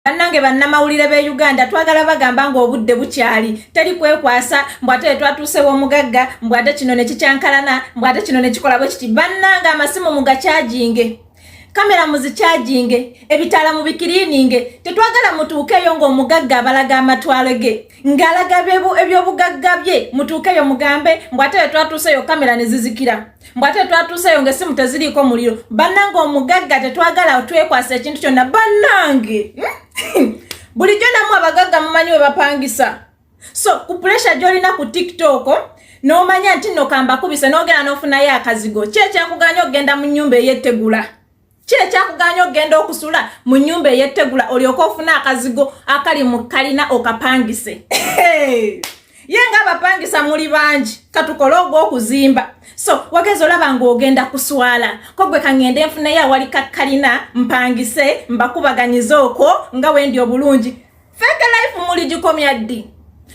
Bannange bannamawulire be Uganda twagala bagamba ngo obudde bukyali teri kwekwasa mbwate twatuse wo mugagga mbwate kino ne kicyankalana mbwate kino ne kikola bwe kiti bannanga amasimu mugacharginge kamera muzicharginge ebitala mu bikirininge tetwagala mutuukeyo ngo omugagga abalaga amatwalege ngalaga bebo ebyo bugagga bye mutuukeyo mugambe mbwate twatuseyo kamera ne zizikira mbwate twatuseyo ngesimu teziriko muliro bannanga omugagga tetwagala twekwasa ekintu kyonna bannange bulijjo namwe abagagga mumanyi we bapangisa so ku pressure gyolina ku TikTok no manya nti no kamba kubise nogera nofuna ya akazigo kyakuganya ogenda mu nyumba eyettegula kyakuganya ogenda okusula mu nyumba eyettegula olyoka ofuna akazigo akali mu kalina okapangise yenga abapangisa muli banji katukologo okuzimba so wagezo labanga ogenda kuswala kogwe kangende nfuna ya wali kalina mpangise mbakubaganyiza okwo nga wendi obulungi fake life muli gikomya ddi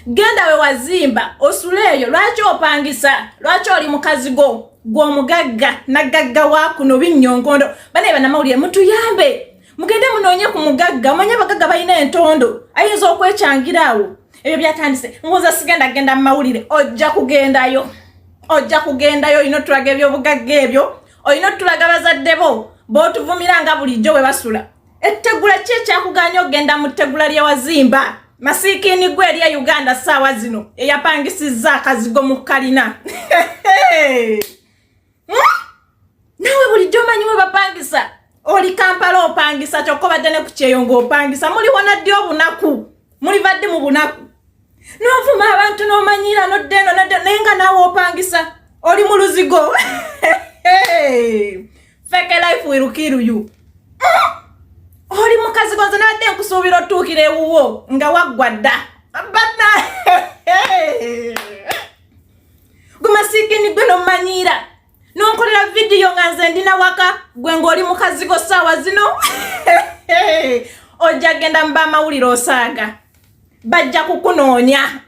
genda we wazimba osuleyo lwaki opangisa lwaki oli mukazigo gw'omugagga nagagga wakuno binyongondo bane banamawulire mutuyambe mugende munonye ku mugagga manye bagagga bayina entondo ayinza okwekyangirawo ebyo byatandise ngoza genda mawulire ojja kugendayo ino tulaga ebyo bugagga ebyo oyino tulaga bazadde bo botuvumira nga bulijjo we basula ettegula kyakuganya ogenda mu ttegula lya wazimba masikini gwe lya Uganda sawa zino eyapangisiza akazigo mu kalina nawe bulijjo manyi we bapangisa oli Kampala opangisa kyokobadde ne ku kyeyongo opangisa muli wona ddi obunaku muli badde mu bunaku novuma abantu nomanyira noddeno nenga nawe opangisa oli mu luzigo fake life wirukiruyu oli mukazigo nze nadde nkusuubira otuukire ewuwo nga waggwadda bana gumasikini gwe nomanyira nonkolera video nga nze ndina waka gwe ng'oli mukazigo sawa zino ojja genda mba amawulire osaaga bajja kukunoonya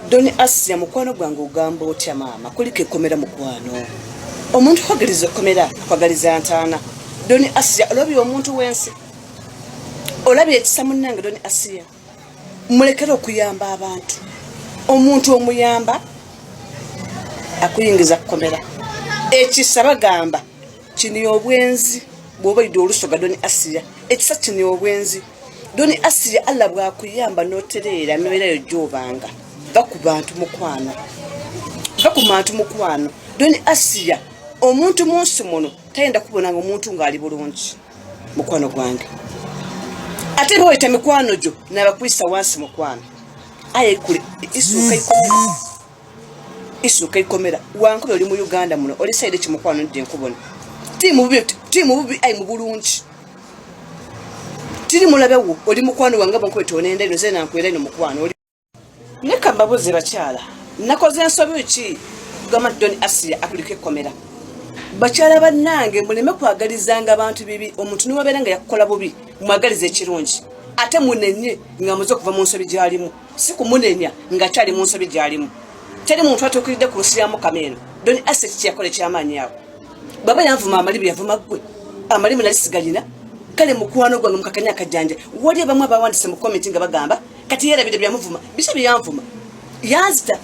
Doni Asiya mukwano gwange ogamba otya maama kuliko ekomera mukwano omuntu kwagaliza ekomera kwagaliza ntaana Doni Asiya olabye omuntu wensi olabye ekisa munnange Doni Asiya mulekera okuyamba abantu omuntu omuyamba akuyingiza kukomera ekisa bagamba kini obwenzi bwoba idde olusoga Doni Asiya ekisa kini obwenzi Doni Asiya Allah bwakuyamba notereera noerayo gyobanga ku bantu mukwano Doni Asiya omuntu munsi muno tayenda kubona nga omuntu ngali bulungi mukwano gwange ate boyita mikwano gyo nabakwisa wansi mukwano aye kule isuka ikomera wankube oli mu Uganda muno oli side kimukwano ndi nkubona timu bubi ayi mu bulungi tiri mulabewo oli mukwano wange bankwete onenda ino zena nkwera ino mukwano oli neka babuze bakyala nakoze ensobi ki gama Doni Asiya akulike komera bakyala bannange muleme kwagalizanga abantu bibi omuntu niwe berenga yakola bubi mwagalize ekirungi ate munenye nga muzo kuva mu nsobi gyalimu siku munenya nga kyali mu nsobi gyalimu teri muntu atokiride ku rusiyamo kameno Doni Asiya kyakole kyamanyi yawo baba yanvuma amalibi yavuma gwe amalibi nalisigalina kale mukwano gwange mukakanya kajanja wali bamwe abawandise mu comment nga bagamba kati yera bide byamuvuma bisha byamvuma yazita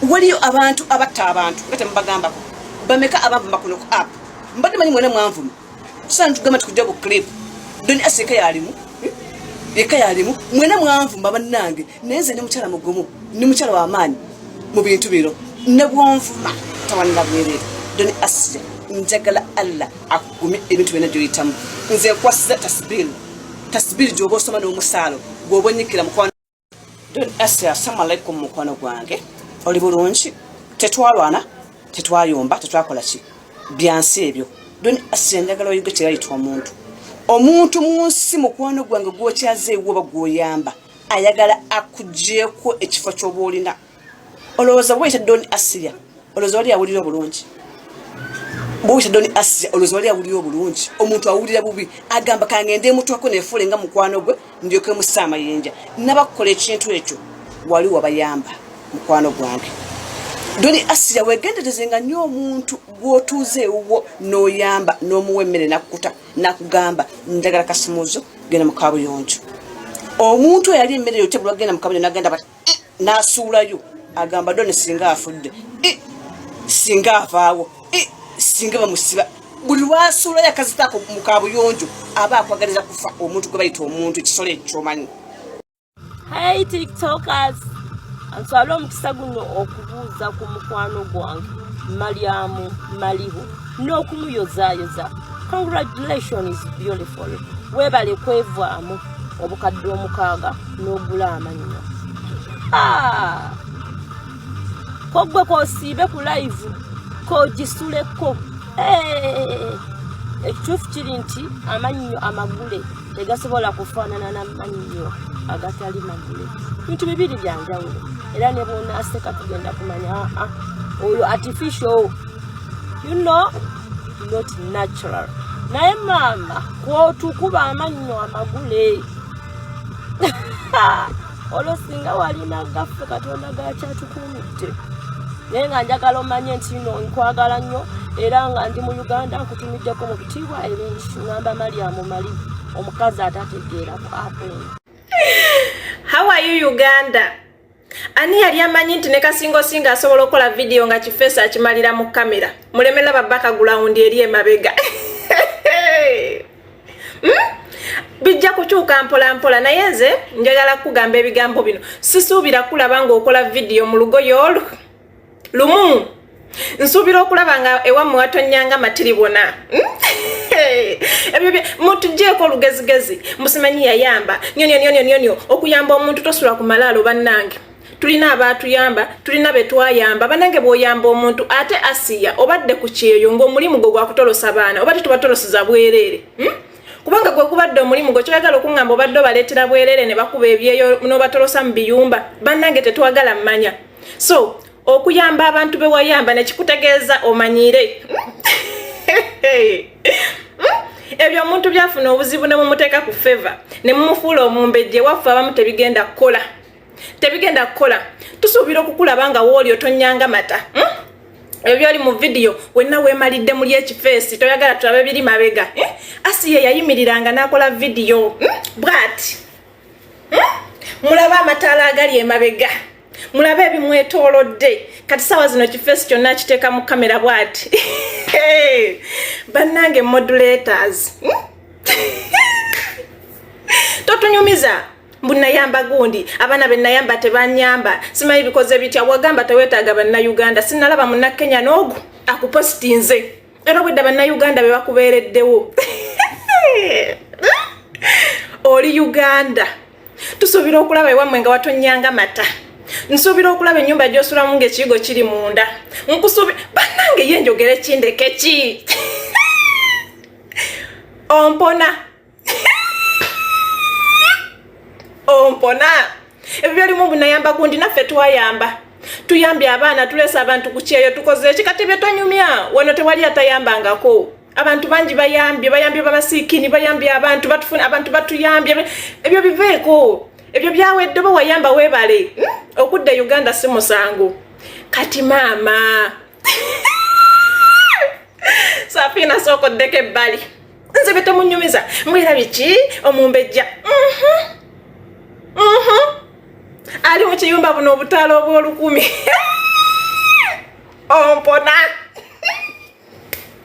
waliyo abantu abatta abantu ngate mbagamba ko bameka abavuma kuno ku app mbadde manyi mwene mwamvuma santu gama tukujja ku clip Doni Asiya yalimu mwene mwamvuma bannange nenze ne mukyala mugumu ni mukyala wa amani mu bintu biro ne bwonvuma tawanna bwerere Doni Asiya njagala Allah akugumi ebintu bene byoyitamu nze kwasiza tasbiri jobo soma no musalo gobonyikira mukwano Doni Asiya assalamu alaikum mukwano gwange oli bulungi tetwalwana tetwayomba tetwakola ki byansi ebyo Doni Asiya njagala oyige kyayitwa omuntu munsi mukwano gwange gwokyaze ewo bagwoyamba ayagala akujjeko ekifo ky'obolina olowooza bweyita Doni Asiya olowooza wali awulira bulungi bweyita Doni Asiya olowooza wali awulira bulungi omuntu awulira bubi agamba kangende mutwako nefuule nga mukwano gwe ndyoke musaama yenja nabakukola ekintu ekyo wali wabayamba mukwano gwange doni Asiya wegenderezenga nnyo omuntu gwotuuzeewo n'oyamba n'omuwa emmere nakkuta nakugamba ndagala kasimuzo genda mu kabuyonjo omuntu eyali emmere yotebulwa genda mu kabuyonjo nagenda bati n'asuulayo agamba doni singa afudde singa avaawo singa bamusiba buli lwasuulayo akazitaako mu kabuyonjo aba akwagaliza kufa omuntu gwe bayita omuntu ekisolo ekyomanyi. Hey tiktokers, answala omukisa guno okubuuza ku mukwano gwange Mariam Malibu n'okumuyozaayoza. Congratulations is beautiful. Webale kwevaamu obukadde 6 n'ogula amannyo. Kogwe kosiibe ku live kogisuleko. Ekituufu kiri nti amannyo amagule tegasobola kufaanana n'amannyo agatali magule. Bintu bibiri byanjawulo era ne bw'onaaseka tugenda kumanya oyo artificial, you know, not natural. Naye maama kwotukuba amannyo amagule olwo singa walina gaffe Katonda gakyatukuumidde. Naye nga njagala omanye nti no nkwagala nnyo era nga ndi mu Uganda nkutumiddeko mu bitiibwa ebingi ngamba Mariam Malibu omukazi atategeera ku apeni. How are you Uganda? Ani yali amanyi nti ne Kasingo Singa asobola okukola video nga kifeesa akimalira mu kamera mulemera babaka ground eri emabega. Bijja kukyuka mpola naye nze njagala kugamba ebigambo bino sisuubira kulaba nga okola video mu lugoyo lumu nsuubira okulaba nga ewamu watonyanga matiribona. Ebyo mutujeeko olugezigezi musimanyi yayamba nyonyo okuyamba omuntu tosula ku malaalo bannange. Tulina abaatuyamba tulina betwayamba banange bw'oyamba omuntu ate Asiya obadde ku kyeyo ng'omulimu gwo gwakutolosa baana obadde tubatolosiza bwereere. Kubanga gwe kubadde omulimu gwo kyoyagala okungamba obadde obaleetera bwereere ne bakuba ebyeyo n'obatolosa mu biyumba bannange tetwagala mmanya. So okuyamba abantu be wayamba ne kikutegeeza omanyire. Ebyo omuntu byafuna obuzibu ne mumuteeka ku favor ne mumufuula omumbejje waffe abamu tebigenda kukola tusuubira okukulaba nga wooli otonyanga mata. Ebyo byali mu video wenna weemalidde muli ekifeesi toyagala tulabe biri mabega. Asiya yayimiriranga n'akola video bw'ati. Mulaba amataala agali emabega mulabe ebimwetoolodde kati sawa zino kifeesi kyonna kiteeka mu kamera bw'ati. Bannange modulators totunyumiza mbunayamba gundi abaana bennayamba tebanyamba simanyi bikoze bitya wagamba teweetaaga bannayuganda sinalaba munnakenya n'ogu akupositinze era obwedda bannayuganda be bakubeereddewo. Oli Uganda tusuubira okulaba ewammwe nga watonyanga mata nsuubira okulaba ennyumba gy'osulamu ng'ekiyigo kiri munda nkusuubira bannange ye njogera ekindeke ki. Ompona ebyo byalimu bunayamba gundi naffe twayamba tuyambye abaana tuleesa abantu ku kyeyo tukoze ekikati bye tonyumya wano tewali atayambangako abantu bangi bayambye babasiikini bayambye abantu batufuna abantu batuyambye ebyo biveeko ebyo byawedde bo wayamba weebale okudda Uganda si musango kati maama Safina sookoddeko ebbali nze betemunyumiza mwera biki omumbejja ali mu kiyumba buno obutaala obw'olukumi ompona